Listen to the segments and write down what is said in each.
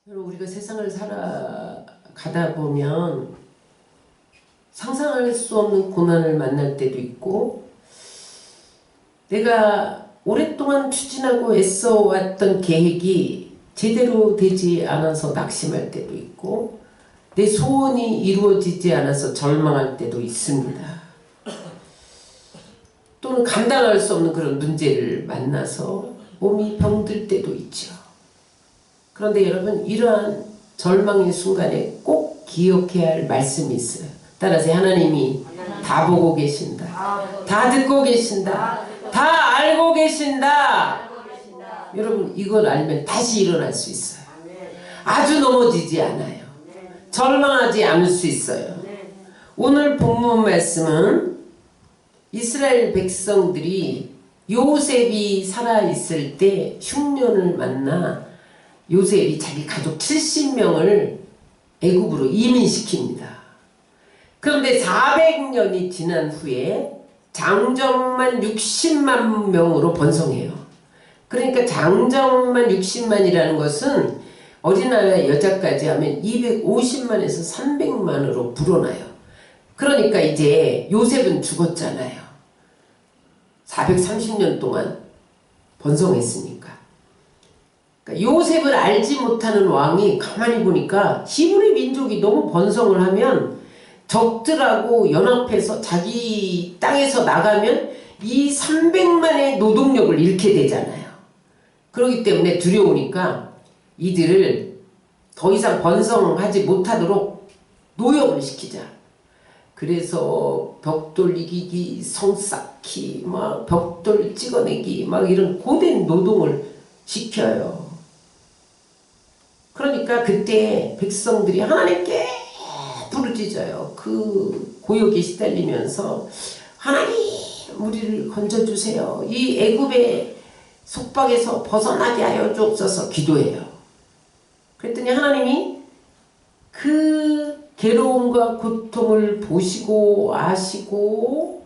여러분, 우리가 세상을 살아가다 보면 상상할 수 없는 고난을 만날 때도 있고, 내가 오랫동안 추진하고 애써왔던 계획이 제대로 되지 않아서 낙심할 때도 있고, 내 소원이 이루어지지 않아서 절망할 때도 있습니다. 또는 감당할 수 없는 그런 문제를 만나서 몸이 병들 때도 있죠. 그런데 여러분, 이러한 절망의 순간에 꼭 기억해야 할 말씀이 있어요. 따라서 하나님이 다 보고 계신다. 다 듣고 계신다. 다 알고 계신다. 여러분, 이걸 알면 다시 일어날 수 있어요. 아주 넘어지지 않아요. 절망하지 않을 수 있어요. 오늘 본문 말씀은 이스라엘 백성들이 요셉이 살아있을 때 흉년을 만나 요셉이 자기 가족 70명을 애굽으로 이민시킵니다. 그런데 400년이 지난 후에 장정만 60만 명으로 번성해요. 그러니까 장정만 60만이라는 것은 어린아이 여자까지 하면 250만에서 300만으로 불어나요. 그러니까 이제 요셉은 죽었잖아요. 430년 동안 번성했으니까. 그러니까 요셉을 알지 못하는 왕이 가만히 보니까 히브리 민족이 너무 번성을 하면 적들하고 연합해서 자기 땅에서 나가면 이 300만의 노동력을 잃게 되잖아요. 그렇기 때문에 두려우니까 이들을 더 이상 번성하지 못하도록 노역을 시키자. 그래서 벽돌 이기기, 성 쌓기, 막 벽돌 찍어내기, 막 이런 고된 노동을 시켜요. 그러니까 그때 백성들이 하나님께 부르짖어요. 그 고역에 시달리면서 하나님, 우리를 건져주세요. 이 애굽의 속박에서 벗어나게 하여 주옵소서 기도해요. 그랬더니 하나님이 그 괴로움과 고통을 보시고 아시고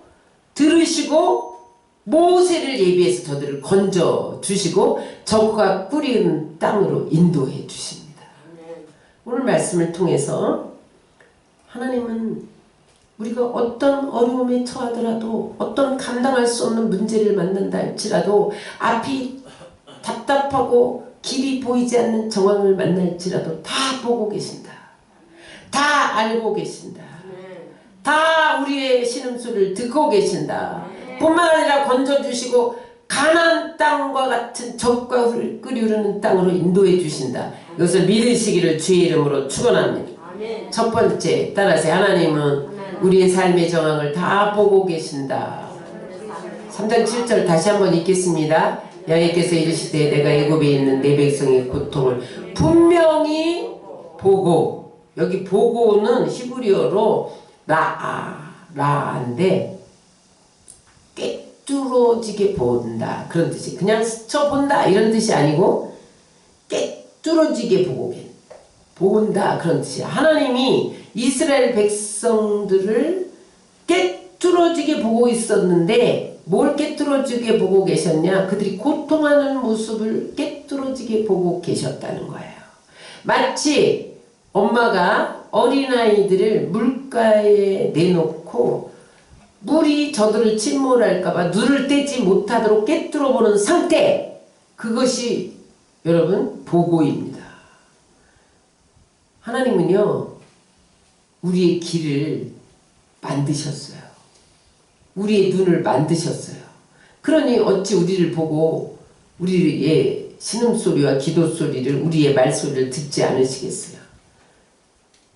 들으시고 모세를 예비해서 저들을 건져 주시고 적과 뿌리는 땅으로 인도해 주십니다. 오늘 말씀을 통해서 하나님은 우리가 어떤 어려움에 처하더라도, 어떤 감당할 수 없는 문제를 만난다 할지라도, 앞이 답답하고 길이 보이지 않는 정황을 만날지라도 다 보고 계신다. 다 알고 계신다. 다 우리의 신음소리를 듣고 계신다. 뿐만 아니라 건져주시고 가나안 땅과 같은 적과 끓이 흐르는 땅으로 인도해 주신다. 이것을 믿으시기를 주의 이름으로 축원합니다. 첫 번째, 따라서 하나님은 우리의 삶의 정황을 다 보고 계신다. 3장 7절 다시 한번 읽겠습니다. 여호와께서 이르시되 내가 애굽에 있는 내 백성의 고통을 분명히 보고, 여기 보고는 히브리어로 라인데 꿰뚫어지게 본다 그런 뜻이, 그냥 스쳐본다 이런 뜻이 아니고 꿰뚫어지게 본다 그런 뜻이야. 하나님이 이스라엘 백성들을 꿰뚫어지게 보고 있었는데 뭘 꿰뚫어지게 보고 계셨냐? 그들이 고통하는 모습을 꿰뚫어지게 보고 계셨다는 거예요. 마치 엄마가 어린아이들을 물가에 내놓고 물이 저들을 침몰할까봐 눈을 떼지 못하도록 꿰뚫어 보는 상태, 그것이 여러분 보고입니다. 하나님은요 우리의 길을 만드셨어요. 우리의 눈을 만드셨어요. 그러니 어찌 우리를 보고 우리의 신음소리와 기도소리를, 우리의 말소리를 듣지 않으시겠어요?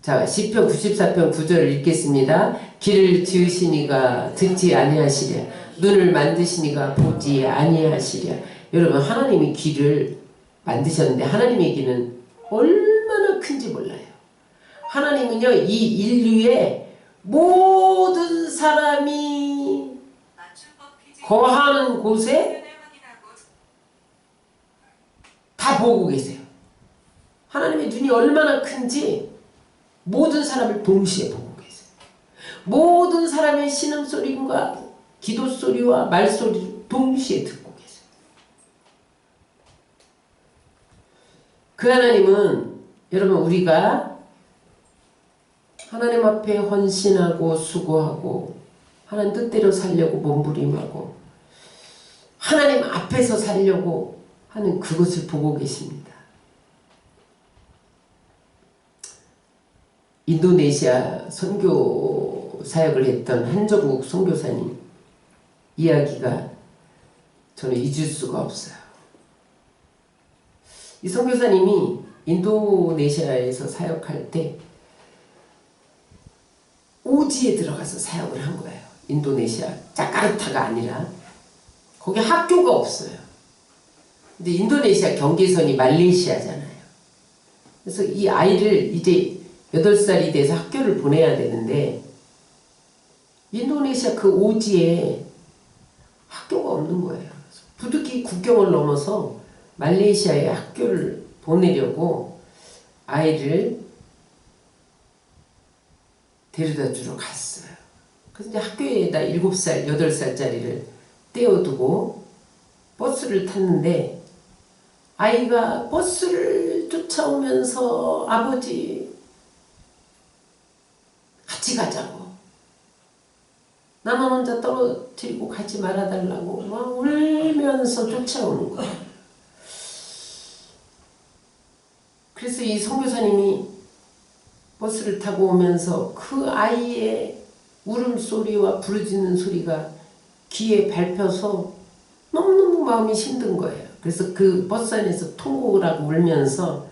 자, 시편 94편 9절을 읽겠습니다. 길을 지으시니가 듣지 아니하시랴, 눈을 만드시니가 보지 아니하시랴. 여러분, 하나님이 길을 만드셨는데 하나님의 길은 얼마나 큰지 몰라요. 하나님은요 이 인류의 모든 사람이 거하는 곳에 다 보고 계세요. 하나님의 눈이 얼마나 큰지 모든 사람을 동시에 보고 계세요. 모든 사람의 신음소리와 기도소리와 말소리를 동시에 듣고 계세요. 그 하나님은 여러분, 우리가 하나님 앞에 헌신하고 수고하고 하나님 뜻대로 살려고 몸부림하고 하나님 앞에서 살려고 하는 그것을 보고 계십니다. 인도네시아 선교 사역을 했던 한정국 선교사님 이야기가 저는 잊을 수가 없어요. 이 선교사님이 인도네시아에서 사역할 때 오지에 들어가서 사역을 한 거예요. 인도네시아 자카르타가 아니라 거기 학교가 없어요. 근데 인도네시아 경계선이 말레이시아잖아요. 그래서 이 아이를 이제 8살이 돼서 학교를 보내야 되는데 인도네시아 그 오지에 학교가 없는 거예요. 부득이 국경을 넘어서 말레이시아에 학교를 보내려고 아이를 데려다 주러 갔어요. 그래서 이제 학교에다 7살, 8살짜리를 떼어두고 버스를 탔는데 아이가 버스를 쫓아오면서 아버지 같이 가자고, 나만 혼자 떨어뜨리고 가지 말아달라고 막 울면서 쫓아오는 거예요. 그래서 이 선교사님이 버스를 타고 오면서 그 아이의 울음소리와 부르짖는 소리가 귀에 밟혀서 너무너무 마음이 힘든 거예요. 그래서 그 버스 안에서 통곡을 하고 울면서,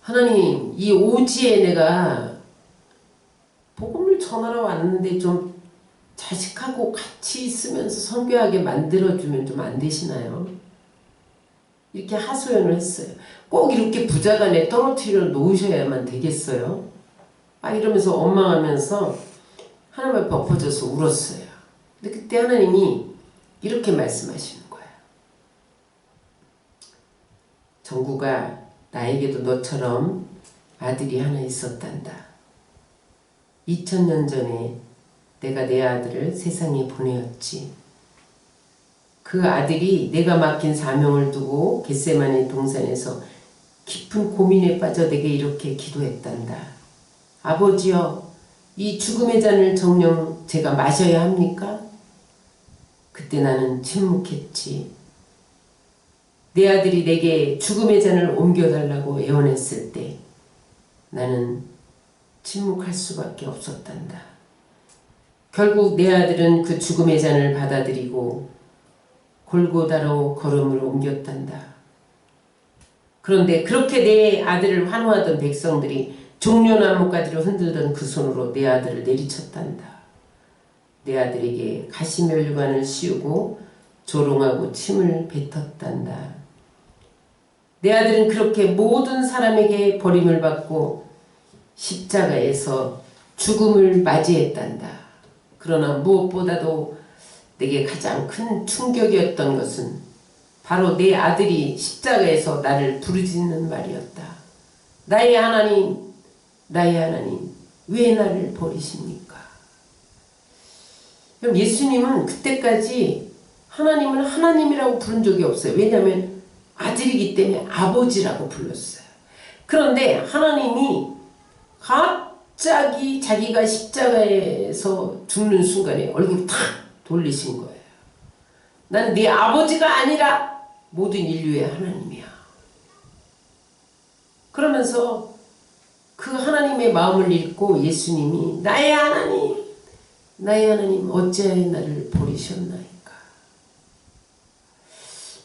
하나님, 이 오지에 내가 복음을 전하러 왔는데 좀 자식하고 같이 있으면서 선교하게 만들어주면 좀 안 되시나요? 이렇게 하소연을 했어요. 꼭 이렇게 부자간에 떨어뜨려 놓으셔야만 되겠어요? 이러면서 원망하면서 하나님 앞에 엎어져서 울었어요. 근데 그때 하나님이 이렇게 말씀하시는 거예요. 정구가, 나에게도 너처럼 아들이 하나 있었단다. 2000년 전에 내가 내 아들을 세상에 보내었지. 그 아들이 내가 맡긴 사명을 두고 겟세마네 동산에서 깊은 고민에 빠져 내게 이렇게 기도했단다. 아버지여, 이 죽음의 잔을 정녕 제가 마셔야 합니까? 그때 나는 침묵했지. 내 아들이 내게 죽음의 잔을 옮겨달라고 애원했을 때 나는 침묵할 수밖에 없었단다. 결국 내 아들은 그 죽음의 잔을 받아들이고 골고다로 걸음을 옮겼단다. 그런데 그렇게 내 아들을 환호하던 백성들이 종려나무가지로 흔들던 그 손으로 내 아들을 내리쳤단다. 내 아들에게 가시면류관을 씌우고 조롱하고 침을 뱉었단다. 내 아들은 그렇게 모든 사람에게 버림을 받고 십자가에서 죽음을 맞이했단다. 그러나 무엇보다도 내게 가장 큰 충격이었던 것은 바로 내 아들이 십자가에서 나를 부르짖는 말이었다. 나의 하나님, 나의 하나님, 왜 나를 버리십니까? 그럼 예수님은 그때까지 하나님을 하나님이라고 부른 적이 없어요. 왜냐하면 아들이기 때문에 아버지라고 불렀어요. 그런데 하나님이 갑자기 자기가 십자가에서 죽는 순간에 얼굴을 탁 돌리신 거예요. 난 네 아버지가 아니라 모든 인류의 하나님이야. 그러면서 그 하나님의 마음을 읽고 예수님이 나의 하나님, 나의 하나님 어찌하여 나를 버리셨나이까.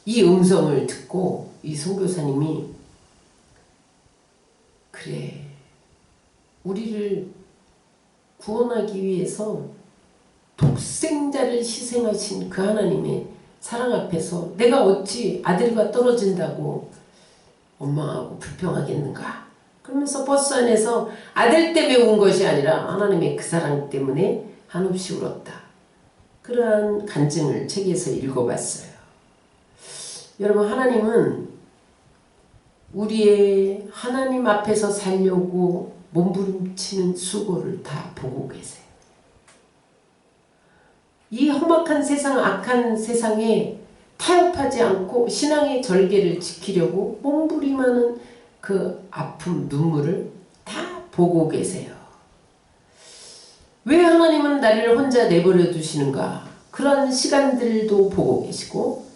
이 음성을 듣고 이 선교사님이, 그래, 우리를 구원하기 위해서 독생자를 희생하신 그 하나님의 사랑 앞에서 내가 어찌 아들과 떨어진다고 원망하고 불평하겠는가. 그러면서 버스 안에서 아들 때문에 운 것이 아니라 하나님의 그 사랑 때문에 한없이 울었다. 그러한 간증을 책에서 읽어봤어요. 여러분, 하나님은 우리의 하나님 앞에서 살려고 몸부림치는 수고를 다 보고 계세요. 이 험악한 세상, 악한 세상에 타협하지 않고 신앙의 절개를 지키려고 몸부림하는 그 아픔, 눈물을 다 보고 계세요. 왜 하나님은 나를 혼자 내버려 두시는가? 그런 시간들도 보고 계시고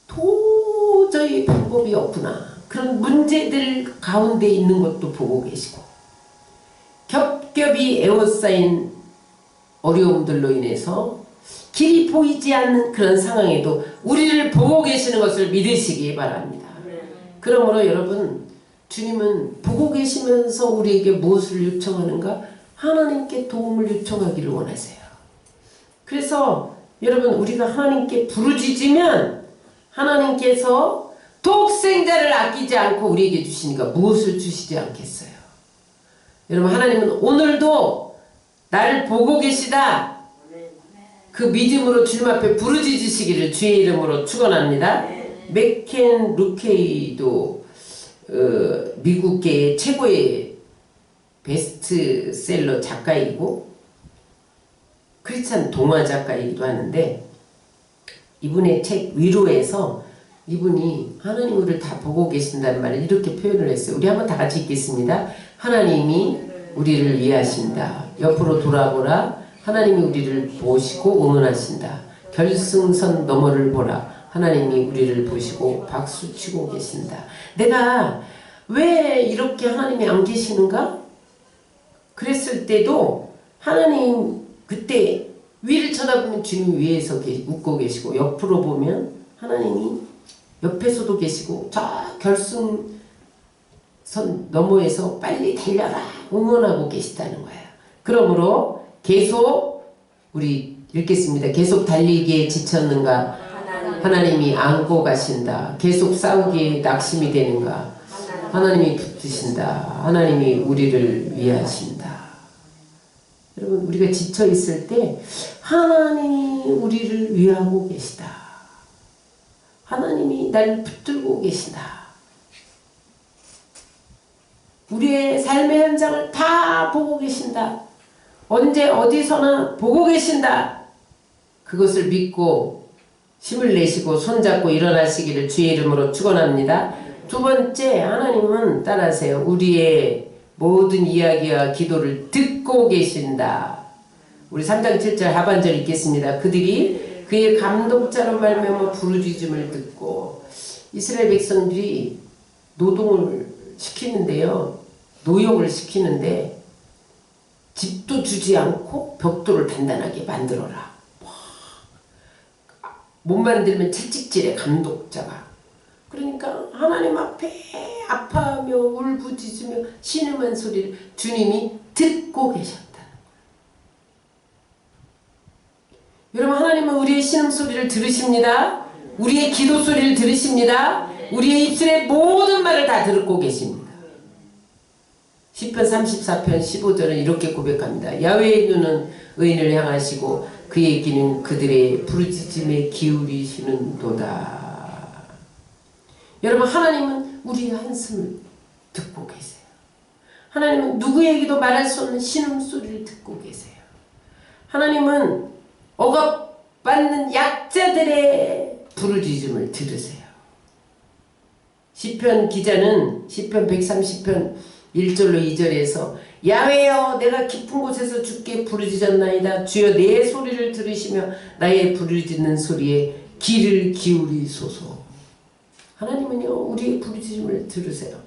도저히 방법이 없구나. 그런 문제들 가운데 있는 것도 보고 계시고 겹겹이 에워싸인 어려움들로 인해서 길이 보이지 않는 그런 상황에도 우리를 보고 계시는 것을 믿으시기 바랍니다. 그러므로 여러분, 주님은 보고 계시면서 우리에게 무엇을 요청하는가? 하나님께 도움을 요청하기를 원하세요. 그래서 여러분, 우리가 하나님께 부르짖으면 하나님께서 독생자를 아끼지 않고 우리에게 주시니까 무엇을 주시지 않겠어요? 여러분, 하나님은 오늘도 나를 보고 계시다. 그 믿음으로 주님 앞에 부르짖으시기를 주의 이름으로 축원합니다. 맥켄 루케이도 미국계의 최고의 베스트셀러 작가이고 크리스찬 동화 작가이기도 하는데 이분의 책 위로에서 이분이 하나님 우리를 다 보고 계신다는 말을 이렇게 표현을 했어요. 우리 한번 다 같이 읽겠습니다. 하나님이 우리를 위하신다. 옆으로 돌아보라. 하나님이 우리를 보시고 응원하신다. 결승선 너머를 보라. 하나님이 우리를 보시고 박수치고 계신다. 내가 왜 이렇게 하나님이 안 계시는가? 그랬을 때도 하나님 그때 위를 쳐다보면 주님 위에서 웃고 계시고 옆으로 보면 하나님이 옆에서도 계시고 저 결승선 너머에서 빨리 달려라 응원하고 계시다는 거예요. 그러므로 계속 우리 읽겠습니다. 계속 달리기에 지쳤는가? 하나님이 안고 가신다. 계속 싸우기에 낙심이 되는가? 하나님이 붙드신다. 하나님이 우리를 위하신다. 여러분, 우리가 지쳐 있을 때 하나님이 우리를 위하고 계시다. 하나님이 날 붙들고 계시다. 우리의 삶의 현장을 다 보고 계신다. 언제 어디서나 보고 계신다. 그것을 믿고 힘을 내시고 손잡고 일어나시기를 주의 이름으로 축원합니다. 두 번째, 하나님은 따라하세요. 우리의 모든 이야기와 기도를 듣고 계신다. 우리 3장 7절 하반절 읽겠습니다. 그들이 그의 감독자로 말미암아 부르짖음을 듣고 이스라엘 백성들이 노동을 시키는데요. 노역을 시키는데 집도 주지 않고 벽돌을 단단하게 만들어라. 못 만들면 채찍질해 감독자가. 그러니까 하나님 앞에 아파하며 울부짖으며 신음한 소리를 주님이 듣고 계셨다. 여러분, 하나님은 우리의 신음소리를 들으십니다. 우리의 기도 소리를 들으십니다. 우리의 입술의 모든 말을 다 듣고 계십니다. 시편 34편 15절은 이렇게 고백합니다. 야훼의 눈은 의인을 향하시고 그의 귀는 그들의 부르짖음에 기울이시는도다. 여러분, 하나님은 우리의 한숨을 듣고 계세요. 하나님은 누구에게도 말할 수 없는 신음소리를 듣고 계세요. 하나님은 억압받는 약자들의 부르짖음을 들으세요. 시편 기자는 시편 130편 1절로 2절에서 야훼여 내가 깊은 곳에서 주께 부르짖었나이다. 주여 내 소리를 들으시며 나의 부르짖는 소리에 귀를 기울이소서. 하나님은요 우리의 부르짖음을 들으세요.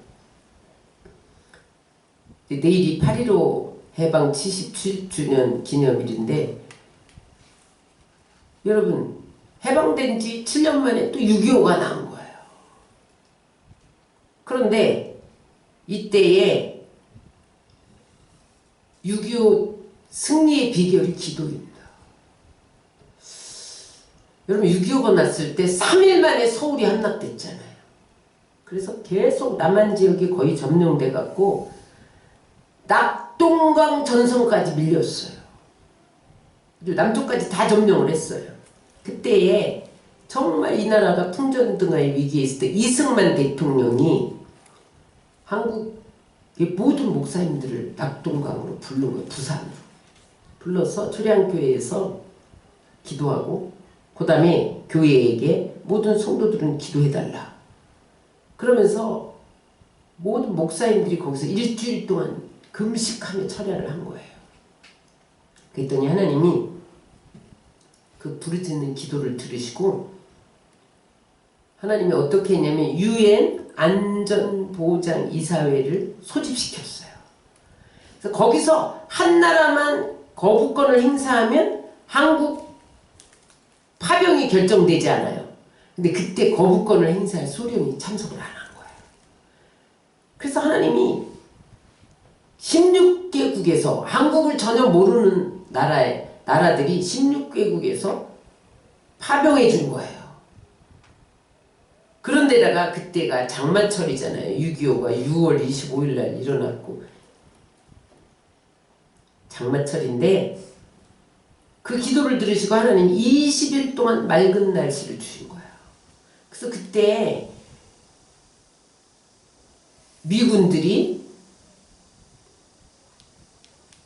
내일이 8.15 해방 77주년 기념일인데 여러분 해방된 지 7년 만에 또 6.25가 나온 거예요. 그런데 이때에 6.25 승리의 비결이 기도입니다. 여러분 6.25가 났을 때 3일 만에 서울이 함락됐잖아요. 그래서 계속 남한 지역이 거의 점령돼 갖고 낙동강 전선까지 밀렸어요. 남쪽까지 다 점령을 했어요. 그때에 정말 이 나라가 풍전등화의 위기에 있을 때 이승만 대통령이 한국의 모든 목사님들을 낙동강으로 부른 거예요. 부산으로. 불러서 초량교회에서 기도하고 그 다음에 교회에게 모든 성도들은 기도해달라. 그러면서 모든 목사님들이 거기서 일주일 동안 금식하며 철야를 한 거예요. 그랬더니 하나님이 그 부르짖는 기도를 들으시고 하나님이 어떻게 했냐면 UN 안전보장 이사회를 소집시켰어요. 그래서 거기서 한 나라만 거부권을 행사하면 한국 파병이 결정되지 않아요. 근데 그때 거부권을 행사할 소련이 참석을 안 한 거예요. 그래서 하나님이 16개국에서 한국을 전혀 모르는 나라들이 16개국에서 파병해 준 거예요. 그런데다가 그때가 장마철이잖아요. 6.25가 6월 25일 날 일어났고 장마철인데 그 기도를 들으시고 하나님 20일 동안 맑은 날씨를 주신 거예요. 그래서 그때 미군들이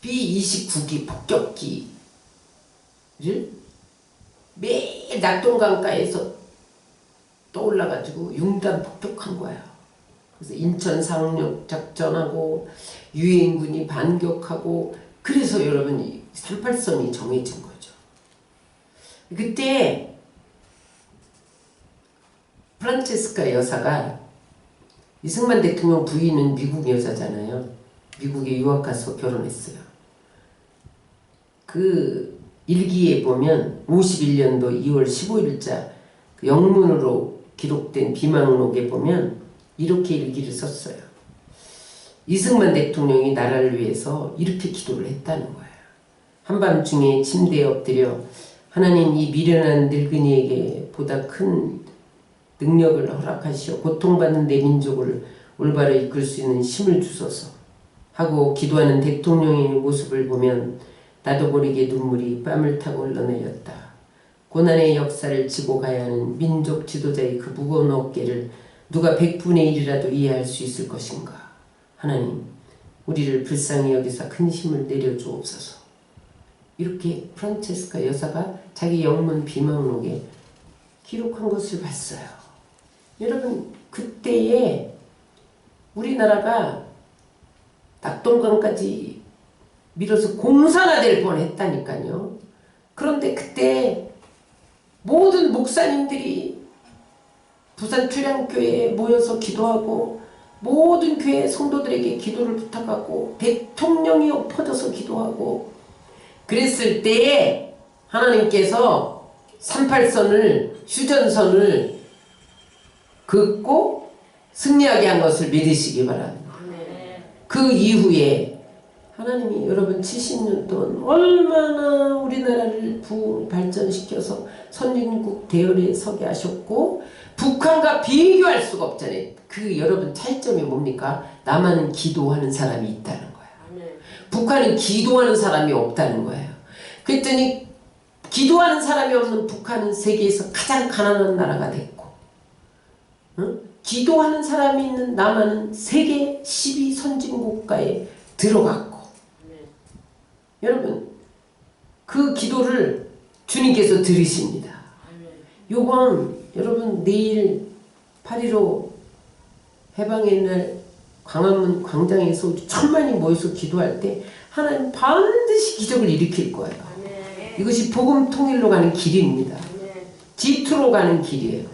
B-29기 폭격기를 매일 낙동강가에서 떠올라가지고 융단 폭격한 거예요. 그래서 인천 상륙 작전하고 유엔군이 반격하고 그래서 여러분 38선이 정해진 거죠. 그때 프란체스카 여사가 이승만 대통령 부인은 미국 여자잖아요. 미국에 유학 가서 결혼했어요. 그 일기에 보면 51년도 2월 15일자 그 영문으로 기록된 비망록에 보면 이렇게 일기를 썼어요. 이승만 대통령이 나라를 위해서 이렇게 기도를 했다는 거예요. 한밤중에 침대에 엎드려 하나님 이 미련한 늙은이에게 보다 큰 능력을 허락하시어 고통받는 내 민족을 올바로 이끌 수 있는 힘을 주소서 하고 기도하는 대통령의 모습을 보면 나도 모르게 눈물이 뺨을 타고 흘러내렸다. 고난의 역사를 지고 가야 하는 민족 지도자의 그 무거운 어깨를 누가 100분의 1이라도 이해할 수 있을 것인가. 하나님 우리를 불쌍히 여기사 큰 힘을 내려주옵소서. 이렇게 프란체스카 여사가 자기 영문 비망록에 기록한 것을 봤어요. 여러분 그때에 우리나라가 낙동강까지 밀어서 공산화될 뻔했다니까요. 그런데 그때 모든 목사님들이 부산 출향교회에 모여서 기도하고 모든 교회 성도들에게 기도를 부탁하고 대통령이 엎어져서 기도하고 그랬을 때에 하나님께서 38선을 휴전선을 긋고 승리하게 한 것을 믿으시기 바랍니다. 그 이후에 하나님이 여러분 70년 동안 얼마나 우리나라를 발전시켜서 선진국 대열에 서게 하셨고 북한과 비교할 수가 없잖아요. 그 여러분 차이점이 뭡니까? 남한은 기도하는 사람이 있다는 거예요. 북한은 기도하는 사람이 없다는 거예요. 그랬더니 기도하는 사람이 없는 북한은 세계에서 가장 가난한 나라가 됐고 기도하는 사람이 있는 남한은 세계 12선진국가에 들어갔고 여러분 그 기도를 주님께서 들으십니다. 요번 여러분 내일 8.15 해방의 날 광화문 광장에서 우리 천만이 모여서 기도할 때 하나님 반드시 기적을 일으킬 거예요. 이것이 복음 통일로 가는 길입니다. G2로 가는 길이에요.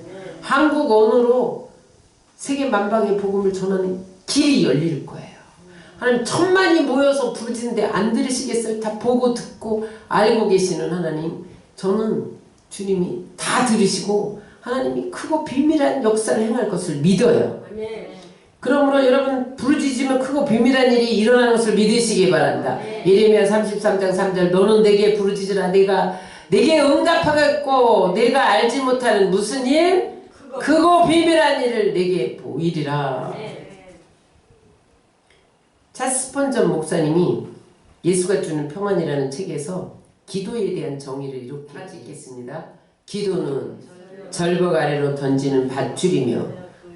한국 언어로 세계 만방의 복음을 전하는 길이 열릴 거예요. 하나님 천만이 모여서 부르짖는데 안 들으시겠어요? 다 보고 듣고 알고 계시는 하나님, 저는 주님이 다 들으시고 하나님이 크고 비밀한 역사를 행할 것을 믿어요. 그러므로 여러분 부르짖으면 크고 비밀한 일이 일어나는 것을 믿으시기 바란다. 예레미야 33장 3절 너는 내게 부르짖으라 내가 내게 응답하겠고 내가 알지 못하는 무슨 일? 크고 비밀한 일을 내게 보이리라. 찰스 스펀전 목사님이 예수가 주는 평안이라는 책에서 기도에 대한 정의를 이렇게 읽겠습니다. 기도는 절벽 아래로 던지는 밧줄이며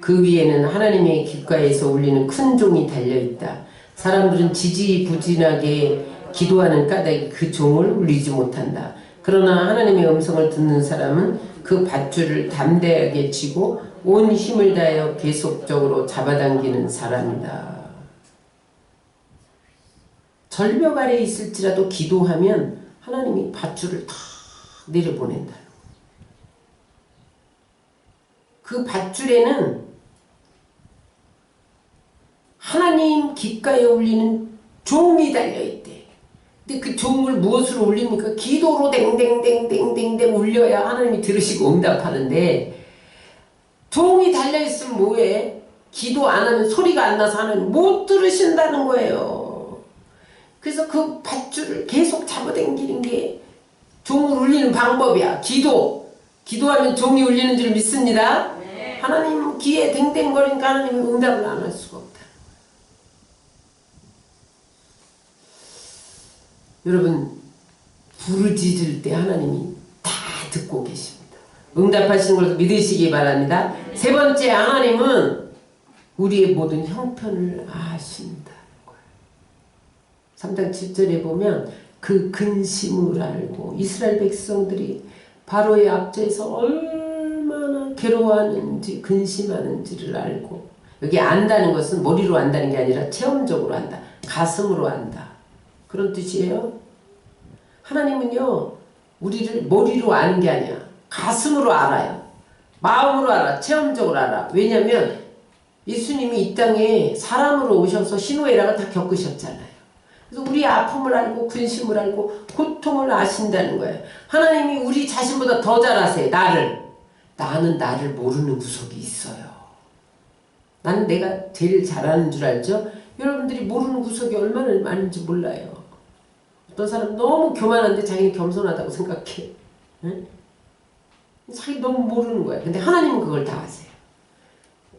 그 위에는 하나님의 귓가에서 울리는 큰 종이 달려있다. 사람들은 지지부진하게 기도하는 까닭에 그 종을 울리지 못한다. 그러나 하나님의 음성을 듣는 사람은 그 밧줄을 담대하게 쥐고 온 힘을 다하여 계속적으로 잡아당기는 사람이다. 절벽 아래에 있을지라도 기도하면 하나님이 밧줄을 다 내려보낸다. 그 밧줄에는 하나님 귓가에 올리는 종이 달려있대. 근데 그 종을 무엇으로 올립니까? 기도로 댕댕댕댕댕댕 울려야 하나님이 들으시고 응답하는데, 종이 달려있으면 뭐해? 기도 안 하면 소리가 안 나서 하나님 못 들으신다는 거예요. 그래서 그 밧줄을 계속 잡아당기는 게 종을 울리는 방법이야. 기도하면 종이 울리는 줄 믿습니다. 네. 하나님 귀에 댕댕거리니까 하나님이 응답을 안 할 수가 없다. 여러분, 부르짖을 때 하나님이 다 듣고 계십니다. 응답하시는 것을 믿으시기 바랍니다. 세 번째, 하나님은 우리의 모든 형편을 아신다는 거예요. 3장 7절에 보면 그 근심을 알고 이스라엘 백성들이 바로의 앞제에서 얼마나 괴로워하는지 근심하는지를 알고, 여기 안다는 것은 머리로 안다는 게 아니라 체험적으로 안다. 가슴으로 안다. 그런 뜻이에요. 하나님은요, 우리를 머리로 아는 게 아니야. 가슴으로 알아요. 마음으로 알아. 체험적으로 알아. 왜냐하면 예수님이 이 땅에 사람으로 오셔서 희노애락을 다 겪으셨잖아요. 그래서 우리의 아픔을 알고 근심을 알고 고통을 아신다는 거예요. 하나님이 우리 자신보다 더 잘 아세요. 나는 나를 모르는 구석이 있어요. 나는 내가 제일 잘하는 줄 알죠? 여러분들이 모르는 구석이 얼마나 많은지 몰라요. 어떤 사람 너무 교만한데 자기는 겸손하다고 생각해. 응? 자기 너무 모르는 거야. 근데 하나님은 그걸 다 아세요.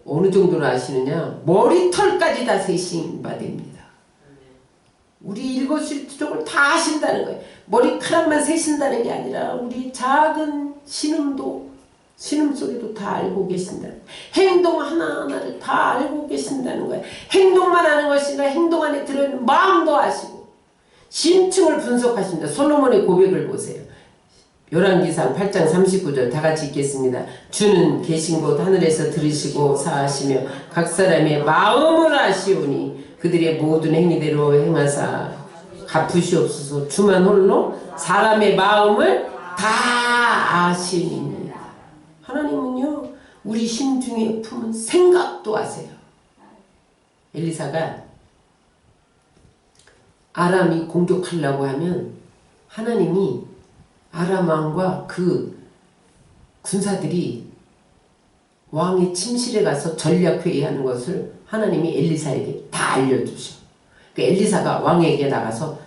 어느 정도로 아시느냐? 머리털까지 다 세신 바 됩니다. 우리 일거수일투족을 다 아신다는 거예요. 머리카락만 세신다는 게 아니라 우리 작은 신음소리도 다 알고 계신다는 거예요. 행동 하나하나를 다 알고 계신다는 거예요. 행동만 하는 것이 아니라 행동 안에 들어있는 마음도 아시고 심층을 분석하십니다. 솔로몬의 고백을 보세요. 열왕기상 8장 39절 다 같이 읽겠습니다. 주는 계신 곳 하늘에서 들으시고 사하시며 각 사람의 마음을 아시오니 그들의 모든 행위대로 행하사 갚으시옵소서. 주만 홀로 사람의 마음을 다 아시니라. 하나님은요, 우리 심중에 품은 생각도 아세요. 엘리사가 아람이 공격하려고 하면 하나님이 아람 왕과 그 군사들이 왕의 침실에 가서 전략회의하는 것을 하나님이 엘리사에게 다 알려주셔. 그 엘리사가 왕에게 나가서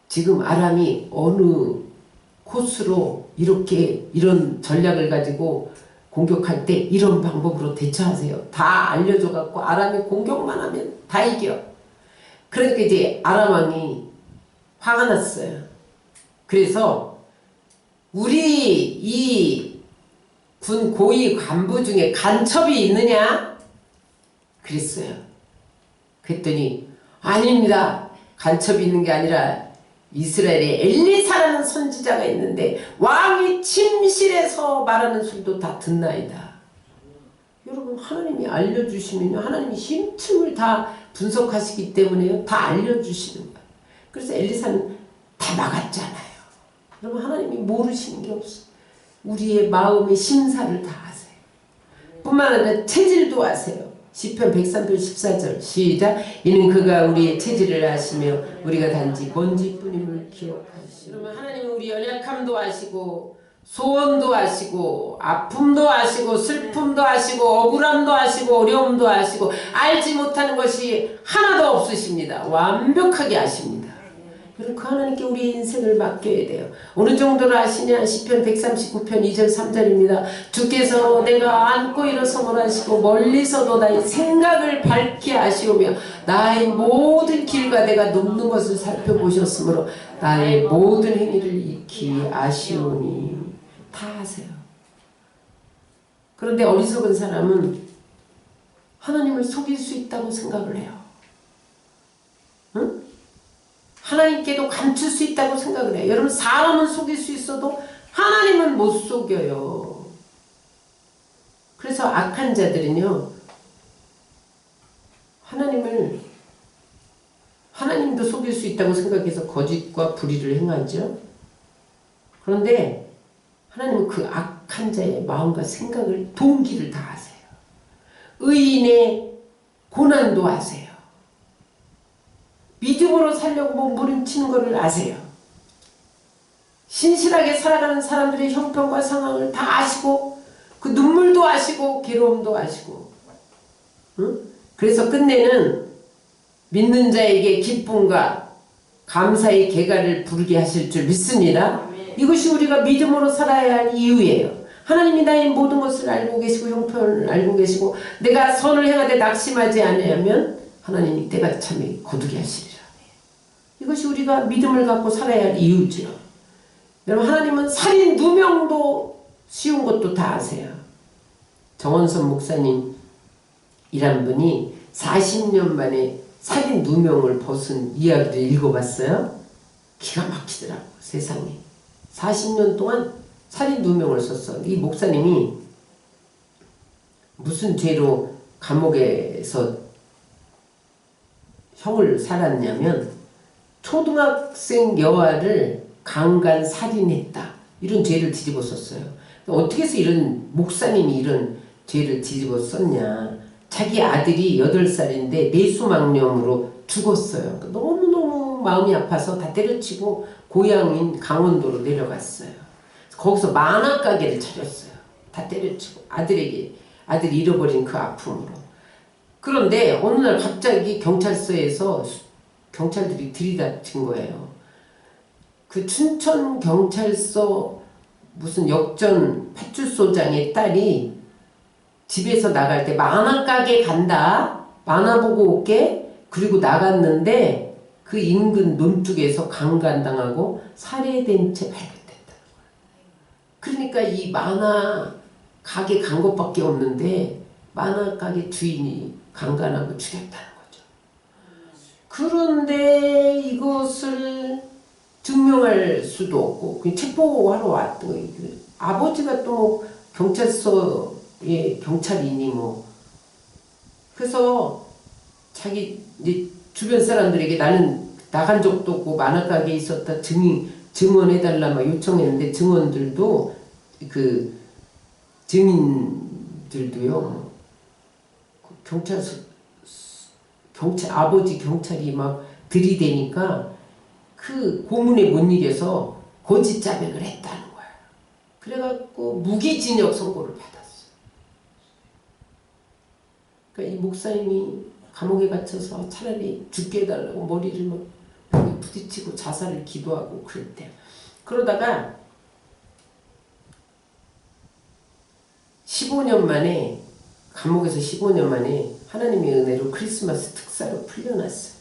지금 아람이 어느 코스로 이런 전략을 가지고 공격할 때 이런 방법으로 대처하세요. 다 알려줘갖고 아람이 공격만 하면 다 이겨. 그러니까 이제 아람 왕이 화가 났어요. 그래서 우리 이 군 고위 간부 중에 간첩이 있느냐? 그랬어요. 그랬더니 아닙니다. 간첩이 있는 게 아니라 이스라엘에 엘리사라는 선지자가 있는데 왕이 침실에서 말하는 소리도 다 듣나이다. 여러분, 하나님이 알려주시면요, 하나님이 심층을 다 분석하시기 때문에요, 다 알려주시는 거예요. 그래서 엘리사는 다 막았잖아요. 여러분, 하나님이 모르시는 게 없어. 우리의 마음의 심사를 다 아세요. 뿐만 아니라 체질도 아세요. 시편 103편 14절 시작. 이는 그가 우리의 체질을 아시며 우리가 단지 먼지뿐임을 기억하시오. 그러면 하나님은 우리 연약함도 아시고 소원도 아시고 아픔도 아시고 슬픔도 아시고 억울함도 아시고 어려움도 아시고 알지 못하는 것이 하나도 없으십니다. 완벽하게 아십니다. 그럼 그 하나님께 우리 인생을 맡겨야 돼요. 어느 정도로 아시냐? 시편 139편 2절 3절입니다. 주께서 내가 앉고 일어서뭘 하시고 멀리서도 나의 생각을 밝게 아시오며 나의 모든 길과 내가 눕는 것을 살펴보셨으므로 나의 모든 행위를 익히 아시오니. 다 아세요. 그런데 어리석은 사람은 하나님을 속일 수 있다고 생각을 해요. 응? 하나님께도 감출 수 있다고 생각을 해요. 여러분, 사람은 속일 수 있어도 하나님은 못 속여요. 그래서 악한 자들은요, 하나님도 속일 수 있다고 생각해서 거짓과 불의를 행하죠. 그런데 하나님은 그 악한 자의 마음과 생각을, 동기를 다 아세요. 의인의 고난도 아세요. 믿음으로 살려고 무림치는 것을 아세요. 신실하게 살아가는 사람들의 형편과 상황을 다 아시고, 그 눈물도 아시고 괴로움도 아시고, 응? 그래서 끝내는 믿는 자에게 기쁨과 감사의 계가를 부르게 하실 줄 믿습니다. 이것이 우리가 믿음으로 살아야 할 이유예요. 하나님이 나의 모든 것을 알고 계시고 형편을 알고 계시고 내가 선을 행하되 낙심하지 않으면 하나님이 때가 참에 거두게 하시리라. 이것이 우리가 믿음을 갖고 살아야 할 이유죠. 여러분, 하나님은 살인 누명도 쉬운 것도 다 아세요. 정원선 목사님이란 분이 40년 만에 살인 누명을 벗은 이야기를 읽어봤어요. 기가 막히더라고, 세상에. 40년 동안 살인 누명을 썼어. 이 목사님이 무슨 죄로 감옥에서 형을 살았냐면 초등학생 여아를 강간 살인했다, 이런 죄를 뒤집어 썼어요. 어떻게 해서 이런 목사님이 이런 죄를 뒤집어 썼냐. 자기 아들이 8살인데 뇌수막염으로 죽었어요. 너무너무 마음이 아파서 다 때려치고 고향인 강원도로 내려갔어요. 거기서 만화 가게를 차렸어요. 다 때려치고 아들이 잃어버린 그 아픔으로. 그런데 어느 날 갑자기 경찰서에서 경찰들이 들이닥친 거예요. 그 춘천경찰서 무슨 역전 파출소장의 딸이 집에서 나갈 때 만화 가게 간다, 만화 보고 올게, 그리고 나갔는데 그 인근 논둑에서 강간당하고 살해된 채 발견됐다는 거예요. 그러니까 이 만화 가게 간 것밖에 없는데 만화 가게 주인이 강간하고 죽였다는 거죠. 그런데 이것을 증명할 수도 없고 그냥 체포하러 왔던 거예요. 아버지가 또 경찰서의 경찰이니 뭐. 그래서 자기 이제 주변 사람들에게 나는 나간 적도 없고 만화가게에 있었다 증언해달라 막 요청했는데 증언들도 그 증인들도요, 아버지 경찰이 막 들이대니까 그 고문에 못 이겨서 거짓 자백을 했다는 거야. 그래갖고 무기징역 선고를 받았어. 그러니까 이 목사님이 감옥에 갇혀서 차라리 죽게 해달라고 머리를 막 벽에 부딪히고 자살을 기도하고 그럴 때, 그러다가 15년 만에, 감옥에서 15년 만에 하나님의 은혜로 크리스마스 특사로 풀려났어요.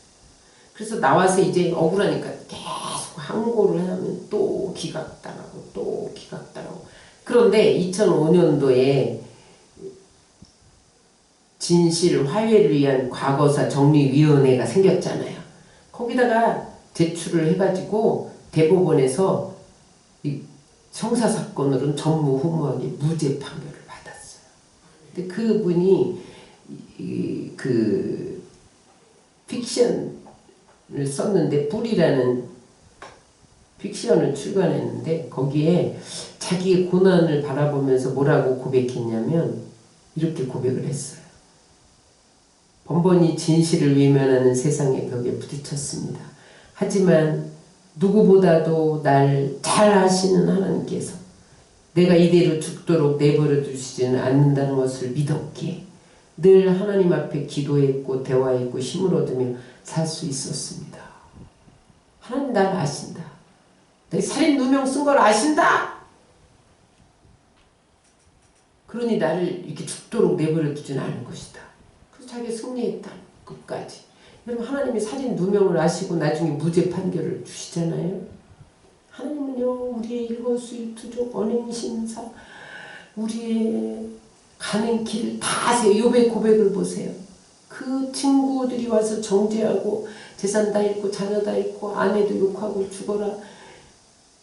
그래서 나와서 이제 억울하니까 계속 항고를 하면 또 기각당하고 또 기각당하고. 그런데 2005년도에 진실 화해를 위한 과거사 정리위원회가 생겼잖아요. 거기다가 제출을 해가지고 대법원에서 이 형사사건으로는 전무후무하게 무죄 판결을 받았어요. 근데 그분이 그 픽션을 썼는데, 뿔이라는 픽션을 출간했는데 거기에 자기의 고난을 바라보면서 뭐라고 고백했냐면 이렇게 고백을 했어요. 번번이 진실을 외면하는 세상의 벽에 부딪혔습니다. 하지만 누구보다도 날 잘 아시는 하나님께서 내가 이대로 죽도록 내버려 두시지는 않는다는 것을 믿었기에 늘 하나님 앞에 기도했고 대화했고 힘을 얻으며 살 수 있었습니다. 하나님 날 아신다. 내 살인 누명 쓴 걸 아신다. 그러니 나를 이렇게 죽도록 내버려 두지는 않을 것이다. 그래서 자기가 승리했다. 끝까지. 여러분, 하나님이 살인 누명을 아시고 나중에 무죄 판결을 주시잖아요. 하나님은요, 우리의 일거수일투족, 언행신사, 우리의 가는 길 다 아세요. 욥의 고백을 보세요. 그 친구들이 와서 정죄하고 재산 다 잃고 자녀 다 잃고 아내도 욕하고 죽어라.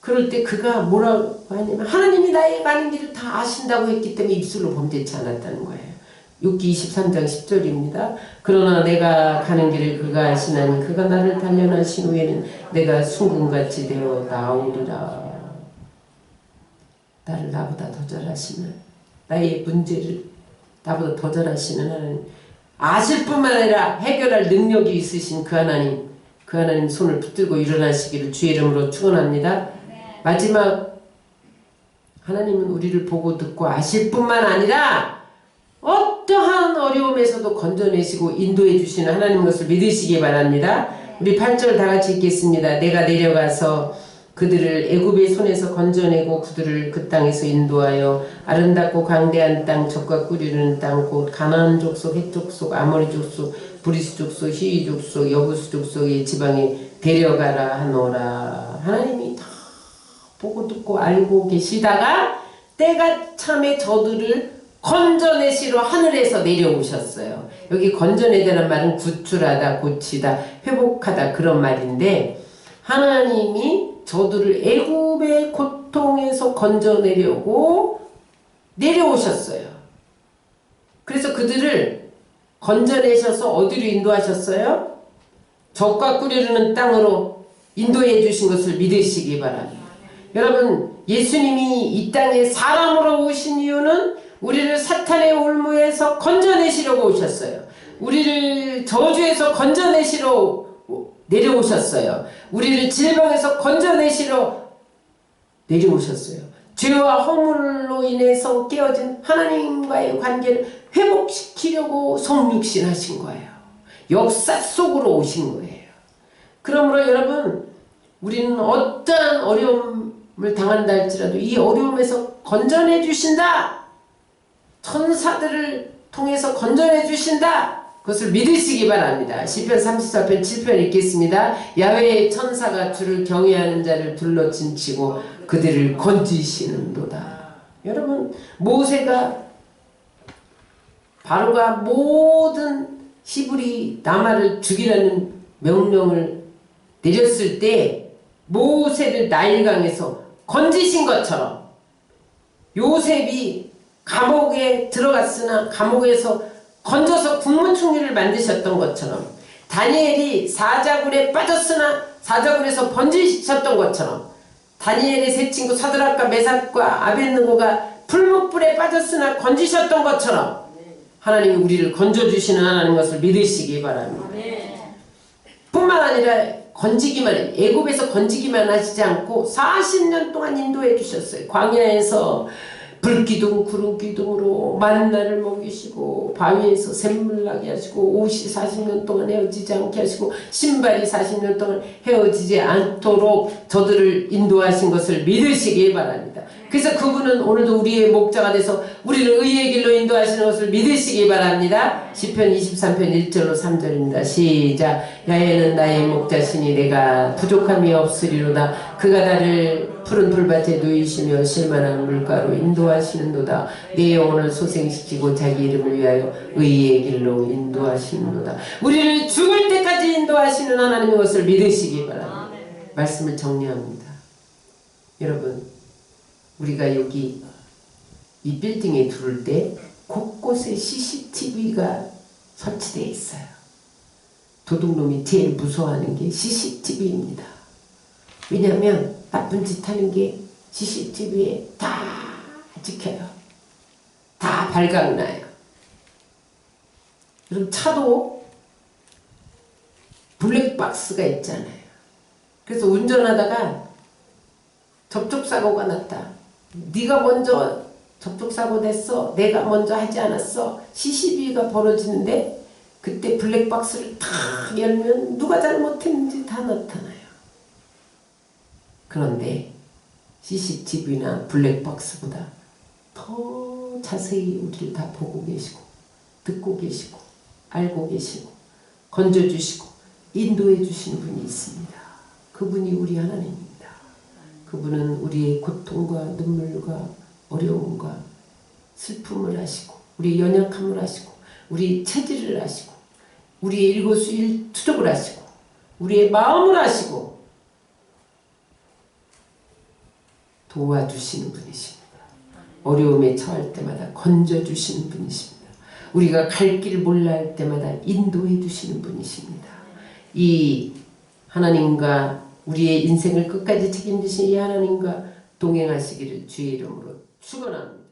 그럴 때 그가 뭐라고 하냐면 하나님이 나의 가는 길을 다 아신다고 했기 때문에 입술로 범죄치 않았다는 거예요. 욥기 23장 10절입니다. 그러나 내가 가는 길을 그가 아시나니 그가 나를 단련하신 후에는 내가 순금같이 되어 나오리라. 나를 나보다 더 잘 아시는, 나의 문제를 나보다 더 잘 아시는 하나님, 아실 뿐만 아니라 해결할 능력이 있으신 그 하나님 손을 붙들고 일어나시기를 주의 이름으로 축원합니다. 마지막, 하나님은 우리를 보고 듣고 아실 뿐만 아니라 어떠한 어려움에서도 건져내시고 인도해 주시는 하나님 것을 믿으시기 바랍니다. 우리 8절 다 같이 읽겠습니다. 내가 내려가서 그들을 애굽의 손에서 건져내고 그들을 그 땅에서 인도하여 아름답고 광대한 땅, 젖과 꿀이 땅, 곧 가나안 족속, 헷 족속, 아모리 족속, 브리스 족속, 히위 족속, 여부스 족속의 지방에 데려가라 하노라. 하나님이 다 보고 듣고 알고 계시다가 때가 참에 저들을 건져내시러 하늘에서 내려오셨어요. 여기 건져내다는 말은 구출하다, 고치다, 회복하다 그런 말인데 하나님이 저들을 애굽의 고통에서 건져내려고 내려오셨어요. 그래서 그들을 건져내셔서 어디로 인도하셨어요? 젖과 꿀이 흐르는 땅으로 인도해 주신 것을 믿으시기 바랍니다. 여러분, 예수님이 이 땅에 사람으로 오신 이유는 우리를 사탄의 올무에서 건져내시려고 오셨어요. 우리를 저주에서 건져내시러 내려오셨어요. 우리를 질병에서 건져내시러 내려오셨어요. 죄와 허물로 인해서 깨어진 하나님과의 관계를 회복시키려고 성육신 하신 거예요. 역사 속으로 오신 거예요. 그러므로 여러분, 우리는 어떠한 어려움을 당한다 할지라도 이 어려움에서 건져내 주신다. 천사들을 통해서 건져내 주신다. 그것을 믿으시기 바랍니다. 시편 34편 7편 읽겠습니다. 야훼의 천사가 주를 경외하는 자를 둘러친치고 그들을 건지시는도다. 여러분, 모세가 바로가 모든 히브리 남아를 죽이라는 명령을 내렸을 때 모세를 나일강에서 건지신 것처럼 요셉이 감옥에 들어갔으나 감옥에서 건져서 국무총리를 만드셨던 것처럼 다니엘이 사자굴에 빠졌으나 사자굴에서 번지셨던 것처럼 다니엘의 세 친구 사드락과 메삭과 아벳느고가 풀무불에 빠졌으나 건지셨던 것처럼 하나님이 우리를 건져주시는 하나님 것을 믿으시기 바랍니다. 뿐만 아니라 건지기만 애굽에서 건지기만 하시지 않고 40년 동안 인도해 주셨어요. 광야에서 불기둥 구름기둥으로 만나를 먹이시고 바위에서 샘물 나게 하시고 옷이 40년 동안 헤어지지 않게 하시고 신발이 40년 동안 헤어지지 않도록 저들을 인도하신 것을 믿으시기 바랍니다. 그래서 그분은 오늘도 우리의 목자가 돼서 우리를 의의 길로 인도하시는 것을 믿으시기 바랍니다. 시편 23편 1절로 3절입니다. 시작. 야훼는 나의 목자시니 내가 부족함이 없으리로다. 그가 나를 푸른 풀밭에 누이시며 실만한 물가로 인도하시는도다. 내 영혼을 소생시키고 자기 이름을 위하여 의의 길로 인도하시는도다. 우리를 죽을 때까지 인도하시는 하나님의 것을 믿으시기 바랍니다. 말씀을 정리합니다. 여러분, 우리가 여기 이 빌딩에 들어올 때 곳곳에 CCTV가 설치되어 있어요. 도둑놈이 제일 무서워하는 게 CCTV입니다. 왜냐하면 나쁜 짓 하는 게 CCTV에 다 찍혀요. 다 발각나요. 그럼 차도 블랙박스가 있잖아요. 그래서 운전하다가 접촉사고가 났다. 네가 먼저 접촉사고 됐어. 내가 먼저 하지 않았어. CCTV가 벌어지는데 그때 블랙박스를 다 열면 누가 잘못했는지 다 나타나요. 그런데 CCTV나 블랙박스보다 더 자세히 우리를 다 보고 계시고 듣고 계시고 알고 계시고 건져주시고 인도해 주시는 분이 있습니다. 그분이 우리 하나님입니다. 그분은 우리의 고통과 눈물과 어려움과 슬픔을 아시고 우리의 연약함을 아시고 우리의 체질을 아시고 우리의 일거수일투족을 아시고 우리의 마음을 아시고 도와주시는 분이십니다. 어려움에 처할 때마다 건져주시는 분이십니다. 우리가 갈 길 몰라 할 때마다 인도해 주시는 분이십니다. 이 하나님과 우리의 인생을 끝까지 책임지신 이 하나님과 동행하시기를 주의 이름으로 축원합니다.